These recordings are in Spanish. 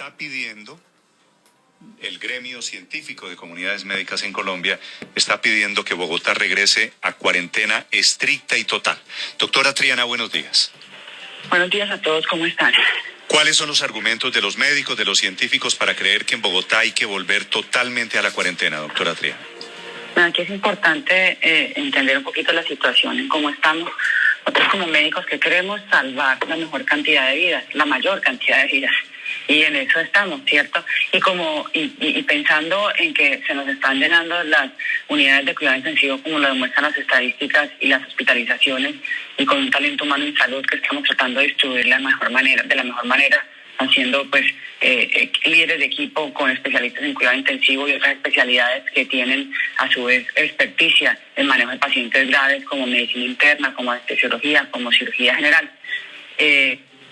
está pidiendo, el gremio científico de comunidades médicas en Colombia está pidiendo que Bogotá regrese a cuarentena estricta y total. Doctora Triana, buenos días. Buenos días a todos, ¿cómo están? ¿Cuáles son los argumentos de los médicos, de los científicos para creer que en Bogotá hay que volver totalmente a la cuarentena, doctora Triana? Aquí es importante entender un poquito la situación en cómo estamos. Nosotros como médicos que queremos salvar la mejor cantidad de vidas, la mayor cantidad de vidas. Y en eso estamos, ¿cierto? Y pensando en que se nos están llenando las unidades de cuidado intensivo, como lo demuestran las estadísticas y las hospitalizaciones, y con un talento humano en salud que estamos tratando de distribuir de la mejor manera, haciendo líderes de equipo con especialistas en cuidado intensivo y otras especialidades que tienen a su vez experticia en manejo de pacientes graves como medicina interna, como anestesiología, como cirugía general.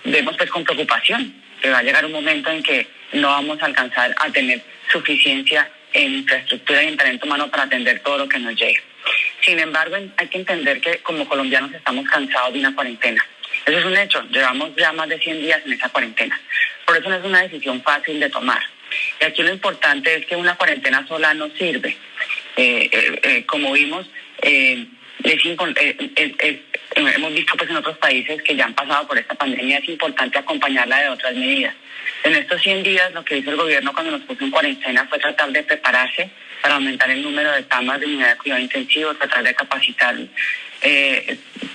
Vemos con preocupación que va a llegar un momento en que no vamos a alcanzar a tener suficiencia en infraestructura y en talento humano para atender todo lo que nos llegue. Sin embargo, hay que entender que como colombianos estamos cansados de una cuarentena. Eso es un hecho, llevamos ya más de 100 días en esa cuarentena. Por eso no es una decisión fácil de tomar. Y aquí lo importante es que una cuarentena sola no sirve. Como vimos, hemos visto en otros países que ya han pasado por esta pandemia, es importante acompañarla de otras medidas. En estos 100 días lo que hizo el gobierno cuando nos puso en cuarentena fue tratar de prepararse para aumentar el número de camas de unidad de cuidado intensivo, tratar de capacitar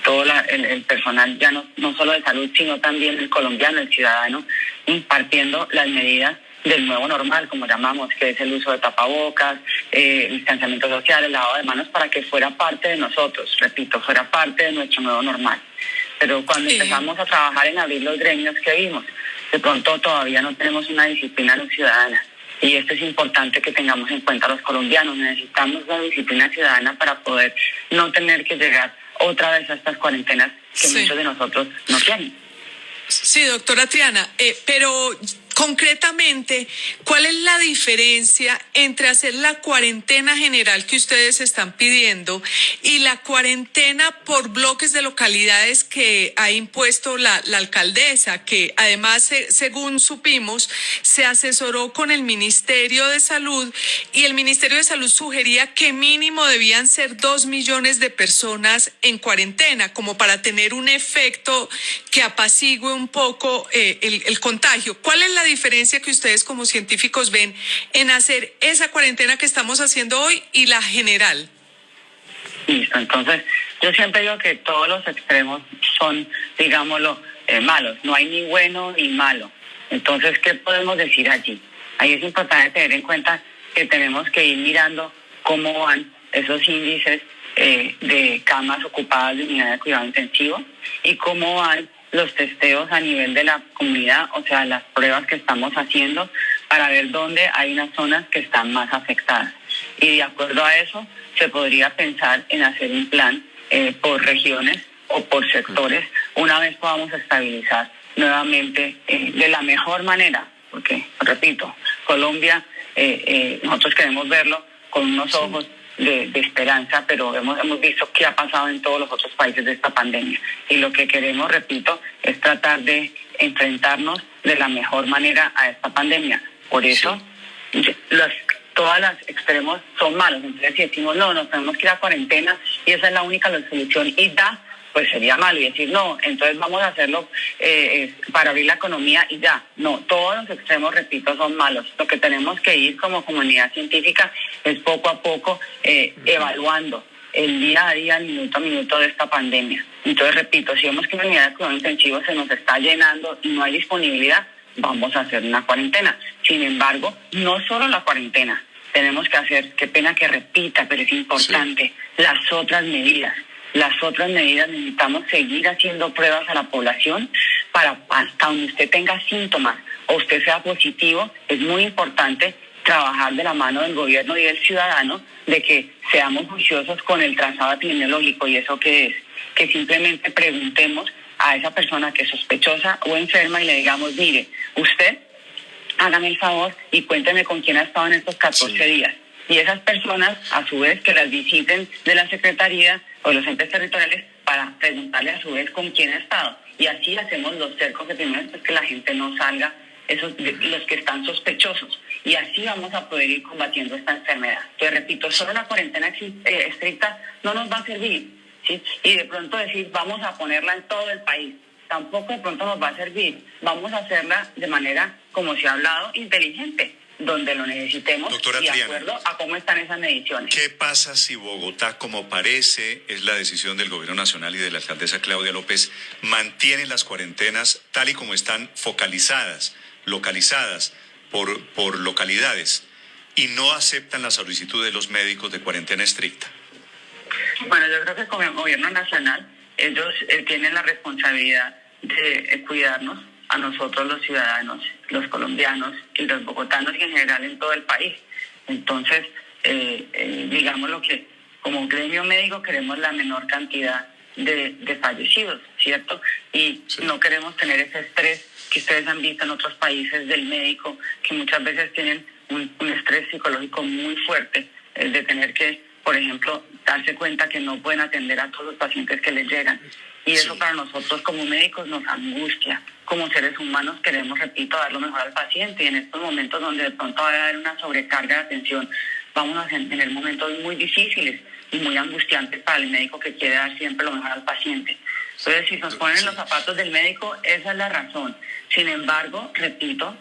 todo el personal, ya no solo de salud, sino también el colombiano, el ciudadano, impartiendo las medidas del nuevo normal, como llamamos, que es el uso de tapabocas, el distanciamiento social, el lavado de manos, para que fuera parte de nosotros, repito, fuera parte de nuestro nuevo normal. Pero cuando empezamos a trabajar en abrir los gremios que vimos, de pronto todavía no tenemos una disciplina ciudadana. Y esto es importante que tengamos en cuenta los colombianos. Necesitamos una disciplina ciudadana para poder no tener que llegar otra vez a estas cuarentenas que muchos de nosotros no quieren. Sí, doctora Triana, pero concretamente, ¿cuál es la diferencia entre hacer la cuarentena general que ustedes están pidiendo y la cuarentena por bloques de localidades que ha impuesto la alcaldesa, que además, según supimos, se asesoró con el Ministerio de Salud y el Ministerio de Salud sugería que mínimo debían ser 2 millones de personas en cuarentena, como para tener un efecto que apacigüe un poco el contagio? ¿Cuál es la diferencia que ustedes como científicos ven en hacer esa cuarentena que estamos haciendo hoy y la general? Listo, entonces yo siempre digo que todos los extremos son, digámoslo, malos. No hay ni bueno ni malo. Entonces, ¿qué podemos decir allí? Ahí es importante tener en cuenta que tenemos que ir mirando cómo van esos índices de camas ocupadas de unidad de cuidado intensivo y cómo van los testeos a nivel de la comunidad, o sea, las pruebas que estamos haciendo para ver dónde hay unas zonas que están más afectadas. Y de acuerdo a eso, se podría pensar en hacer un plan por regiones o por sectores, una vez podamos estabilizar nuevamente de la mejor manera, porque, repito, Colombia, nosotros queremos verlo con unos ojos de esperanza, pero hemos visto qué ha pasado en todos los otros países de esta pandemia. Y lo que queremos, repito, es tratar de enfrentarnos de la mejor manera a esta pandemia. Por eso, todos los extremos son malos. Entonces, si decimos, no, nos tenemos que ir a cuarentena y esa es la única solución y pues sería malo. Y decir, no, entonces vamos a hacerlo para abrir la economía y ya. No, todos los extremos, repito, son malos. Lo que tenemos que ir como comunidad científica es poco a poco evaluando el día a día, el minuto a minuto de esta pandemia. Entonces, repito, si vemos que la unidad de cuidado intensivo se nos está llenando y no hay disponibilidad, vamos a hacer una cuarentena. Sin embargo, no solo la cuarentena, tenemos que hacer, qué pena que repita, pero es importante, las otras medidas. Las otras medidas, necesitamos seguir haciendo pruebas a la población para hasta donde usted tenga síntomas o usted sea positivo. Es muy importante trabajar de la mano del gobierno y del ciudadano de que seamos juiciosos con el trazado epidemiológico. ¿Y eso qué es? Que simplemente preguntemos a esa persona que es sospechosa o enferma y le digamos, mire, usted hágame el favor y cuénteme con quién ha estado en estos 14 días. Y esas personas, a su vez, que las visiten de la Secretaría o los entes territoriales para preguntarle a su vez con quién ha estado. Y así hacemos los cercos de primero, pues que la gente no salga los que están sospechosos, y así vamos a poder ir combatiendo esta enfermedad. Entonces, repito, solo la cuarentena estricta no nos va a servir, ¿sí? Y de pronto decir, vamos a ponerla en todo el país, tampoco de pronto nos va a servir. Vamos a hacerla de manera, como se ha hablado, inteligente, donde lo necesitemos. Doctora y de Triana, acuerdo a cómo están esas mediciones. ¿Qué pasa si Bogotá, como parece es la decisión del gobierno nacional y de la alcaldesa Claudia López, mantiene las cuarentenas tal y como están focalizadas, localizadas por localidades, y no aceptan la solicitud de los médicos de cuarentena estricta? Bueno, yo creo que como gobierno nacional, ellos tienen la responsabilidad de cuidarnos a nosotros los ciudadanos, los colombianos y los bogotanos y en general en todo el país. Entonces, digamos lo que como gremio médico queremos la menor cantidad de fallecidos, ¿cierto? Y sí, no queremos tener ese estrés que ustedes han visto en otros países del médico, que muchas veces tienen un estrés psicológico muy fuerte, de tener que, por ejemplo, darse cuenta que no pueden atender a todos los pacientes que les llegan. Y eso sí, para nosotros como médicos nos angustia. Como seres humanos queremos, repito, dar lo mejor al paciente, y en estos momentos donde de pronto va a haber una sobrecarga de atención, vamos a tener momentos muy difíciles y muy angustiantes para el médico que quiere dar siempre lo mejor al paciente. Entonces, si nos ponen en los zapatos del médico, esa es la razón. Sin embargo, repito,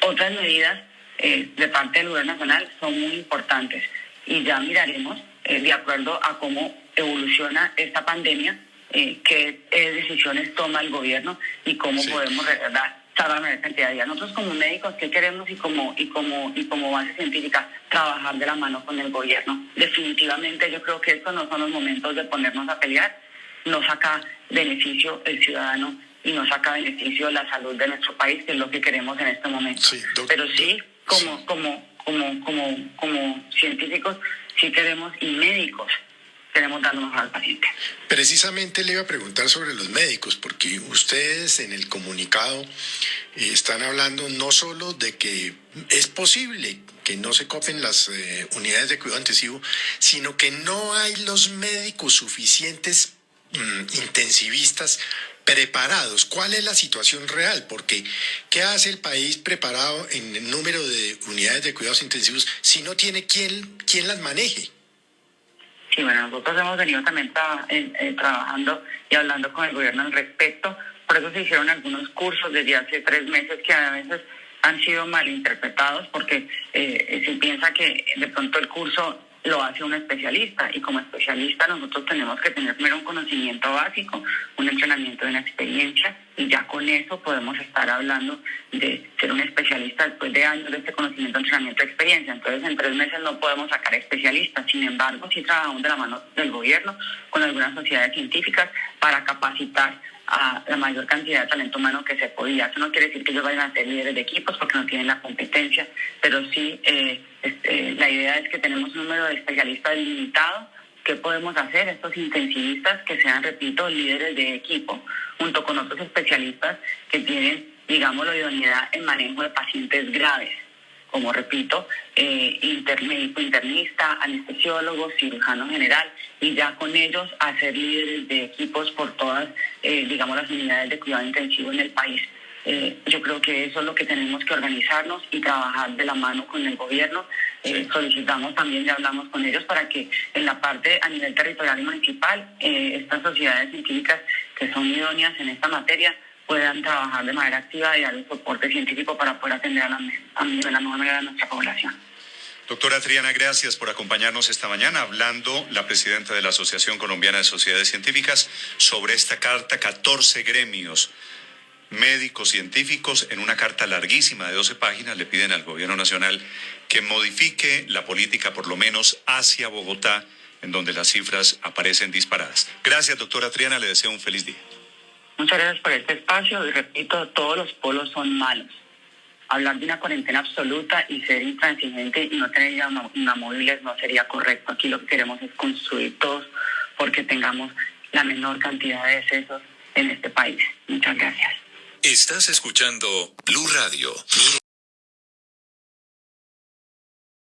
otras medidas de parte del gobierno nacional son muy importantes, y ya miraremos, de acuerdo a cómo evoluciona esta pandemia, qué decisiones toma el gobierno y cómo sí, podemos dar la mayor cantidad de días. Nosotros como médicos, ¿qué queremos? Y como base científica, trabajar de la mano con el gobierno. Definitivamente yo creo que estos no son los momentos de ponernos a pelear. No saca beneficio el ciudadano y no saca beneficio la salud de nuestro país, que es lo que queremos en este momento. Sí, pero sí, como científicos, sí queremos, y médicos, queremos dar lo mejor al paciente. Precisamente le iba a preguntar sobre los médicos, porque ustedes en el comunicado están hablando no solo de que es posible que no se copen las unidades de cuidado intensivo, sino que no hay los médicos suficientes intensivistas preparados. ¿Cuál es la situación real? Porque ¿qué hace el país preparado en el número de unidades de cuidados intensivos si no tiene quien las maneje? Sí, bueno, nosotros hemos venido también trabajando y hablando con el gobierno al respecto. Por eso se hicieron algunos cursos desde hace 3 meses que a veces han sido malinterpretados, porque se piensa que de pronto el curso lo hace un especialista, y como especialista nosotros tenemos que tener primero un conocimiento básico, un entrenamiento de una experiencia, y ya con eso podemos estar hablando de ser un especialista después de años de este conocimiento, entrenamiento, experiencia. Entonces en 3 meses no podemos sacar especialistas. Sin embargo, sí trabajamos de la mano del gobierno con algunas sociedades científicas para capacitar a la mayor cantidad de talento humano que se podía. Eso no quiere decir que ellos vayan a ser líderes de equipos, porque no tienen la competencia, pero sí la idea es que tenemos un número de especialistas limitado. ¿Qué podemos hacer? Estos intensivistas que sean, repito, líderes de equipo, junto con otros especialistas que tienen, digamos, la idoneidad en manejo de pacientes graves, como repito, médico internista, anestesiólogo, cirujano general, y ya con ellos hacer líderes de equipos por todas, digamos, las unidades de cuidado intensivo en el país. Yo creo que eso es lo que tenemos que organizarnos y trabajar de la mano con el gobierno. Solicitamos también, ya hablamos con ellos, para que en la parte a nivel territorial y municipal, estas sociedades científicas que son idóneas en esta materia puedan trabajar de manera activa y dar un soporte científico para poder atender de la mejor manera a nuestra población. Doctora Triana, gracias por acompañarnos esta mañana, hablando la presidenta de la Asociación Colombiana de Sociedades Científicas sobre esta carta. 14 gremios médicos científicos, en una carta larguísima de 12 páginas, le piden al gobierno nacional que modifique la política, por lo menos hacia Bogotá, en donde las cifras aparecen disparadas. Gracias, doctora Triana, le deseo un feliz día. Muchas gracias por este espacio, y repito, todos los polos son malos. Hablar de una cuarentena absoluta y ser intransigente y no tener inamovibles no sería correcto. Aquí lo que queremos es construir todos porque tengamos la menor cantidad de decesos en este país. Muchas gracias. Estás escuchando Blue Radio.